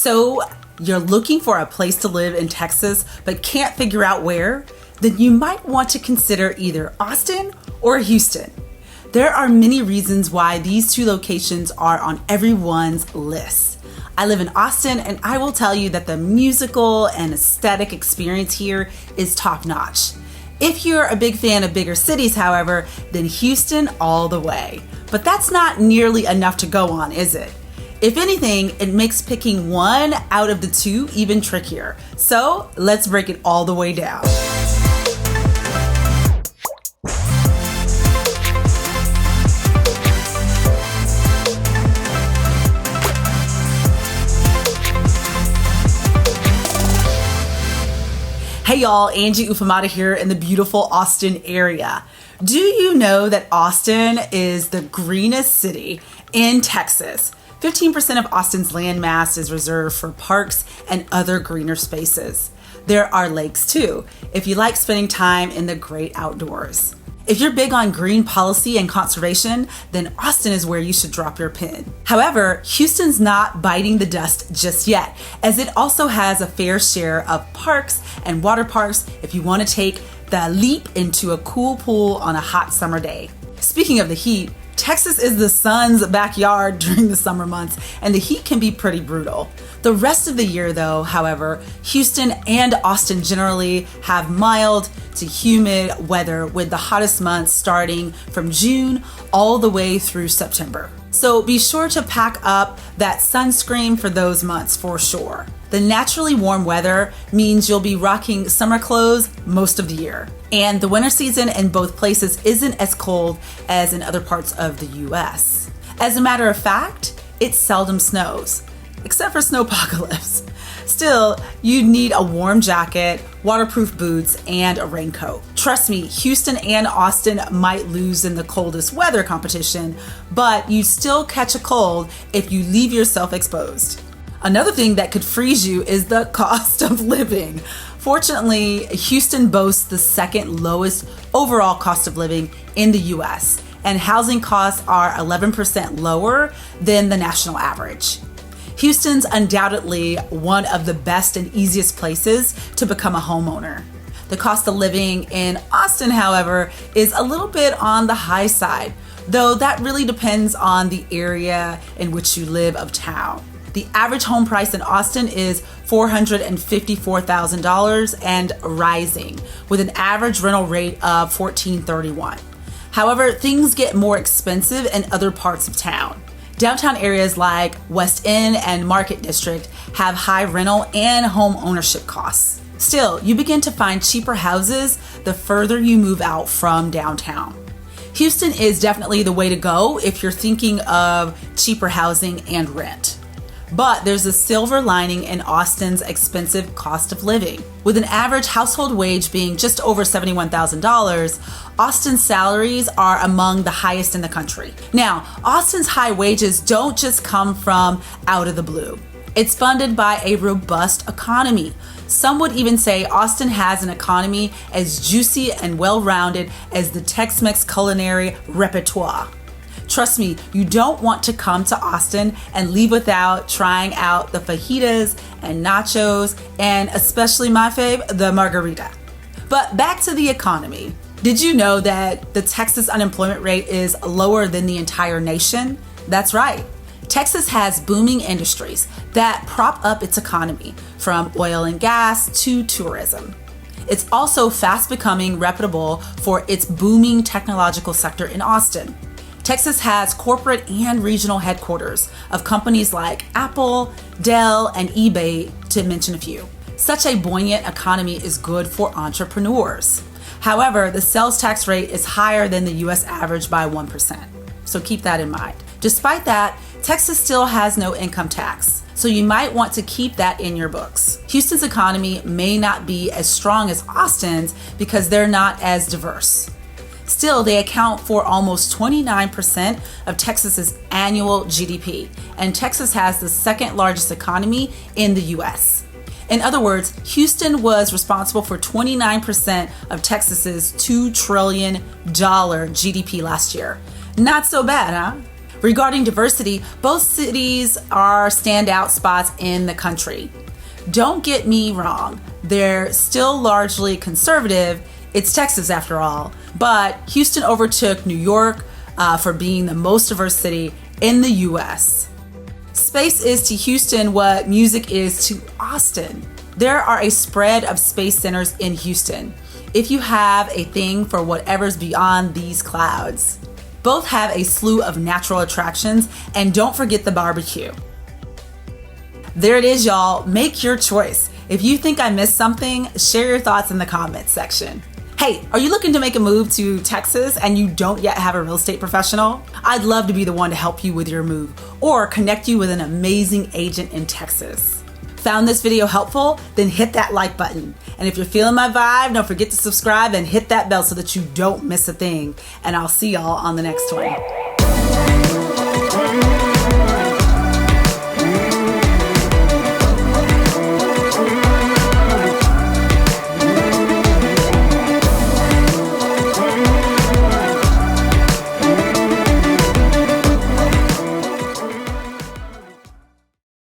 So you're looking for a place to live in Texas but can't figure out where? Then you might want to consider either Austin or Houston. There are many reasons why these two locations are on everyone's list. I live in Austin and I will tell you that the musical and aesthetic experience here is top-notch. If you're a big fan of bigger cities, however, then Houston all the way. But that's not nearly enough to go on, is it? If anything, it makes picking one out of the two even trickier. So let's break it all the way down. Hey y'all, Angie Ufomata here in the beautiful Austin area. Do you know that Austin is the greenest city in Texas? 15% of Austin's land mass is reserved for parks and other greener spaces. There are lakes too, if you like spending time in the great outdoors. If you're big on green policy and conservation, then Austin is where you should drop your pin. However, Houston's not biting the dust just yet, as it also has a fair share of parks and water parks if you want to take the leap into a cool pool on a hot summer day. Speaking of the heat, Texas is the sun's backyard during the summer months, and the heat can be pretty brutal. The rest of the year though, however, Houston and Austin generally have mild to humid weather, with the hottest months starting from June all the way through September. So be sure to pack up that sunscreen for those months for sure. The naturally warm weather means you'll be rocking summer clothes most of the year. And the winter season in both places isn't as cold as in other parts of the US. As a matter of fact, it seldom snows, except for snowpocalypse. Still, you need a warm jacket, waterproof boots, and a raincoat. Trust me, Houston and Austin might lose in the coldest weather competition, but you still catch a cold if you leave yourself exposed. Another thing that could freeze you is the cost of living. Fortunately, Houston boasts the second lowest overall cost of living in the US, and housing costs are 11% lower than the national average. Houston's undoubtedly one of the best and easiest places to become a homeowner. The cost of living in Austin, however, is a little bit on the high side, though that really depends on the area in which you live of town. The average home price in Austin is $454,000 and rising, with an average rental rate of $1,431. However, things get more expensive in other parts of town. Downtown areas like West End and Market District have high rental and home ownership costs. Still, you begin to find cheaper houses the further you move out from downtown. Houston is definitely the way to go if you're thinking of cheaper housing and rent. But there's a silver lining in Austin's expensive cost of living. With an average household wage being just over $71,000, Austin's salaries are among the highest in the country. Now, Austin's high wages don't just come from out of the blue. It's funded by a robust economy. Some would even say Austin has an economy as juicy and well-rounded as the Tex-Mex culinary repertoire. Trust me, you don't want to come to Austin and leave without trying out the fajitas and nachos, and especially my fave, the margarita. But back to the economy. Did you know that the Texas unemployment rate is lower than the entire nation? That's right. Texas has booming industries that prop up its economy, from oil and gas to tourism. It's also fast becoming reputable for its booming technological sector in Austin. Texas has corporate and regional headquarters of companies like Apple, Dell, and eBay, to mention a few. Such a buoyant economy is good for entrepreneurs. However, the sales tax rate is higher than the US average by 1%, so keep that in mind. Despite that, Texas still has no income tax, so you might want to keep that in your books. Houston's economy may not be as strong as Austin's because they're not as diverse. Still, they account for almost 29% of Texas's annual GDP, and Texas has the second largest economy in the US. In other words, Houston was responsible for 29% of Texas's $2 trillion GDP last year. Not so bad, huh? Regarding diversity, both cities are standout spots in the country. Don't get me wrong, they're still largely conservative. It's Texas after all, but Houston overtook New York for being the most diverse city in the US. Space is to Houston what music is to Austin. There are a spread of space centers in Houston, if you have a thing for whatever's beyond these clouds. Both have a slew of natural attractions, and don't forget the barbecue. There it is, y'all. Make your choice. If you think I missed something, share your thoughts in the comments section. Hey, are you looking to make a move to Texas and you don't yet have a real estate professional? I'd love to be the one to help you with your move or connect you with an amazing agent in Texas. Found this video helpful? Then hit that like button. And if you're feeling my vibe, don't forget to subscribe and hit that bell so that you don't miss a thing. And I'll see y'all on the next one.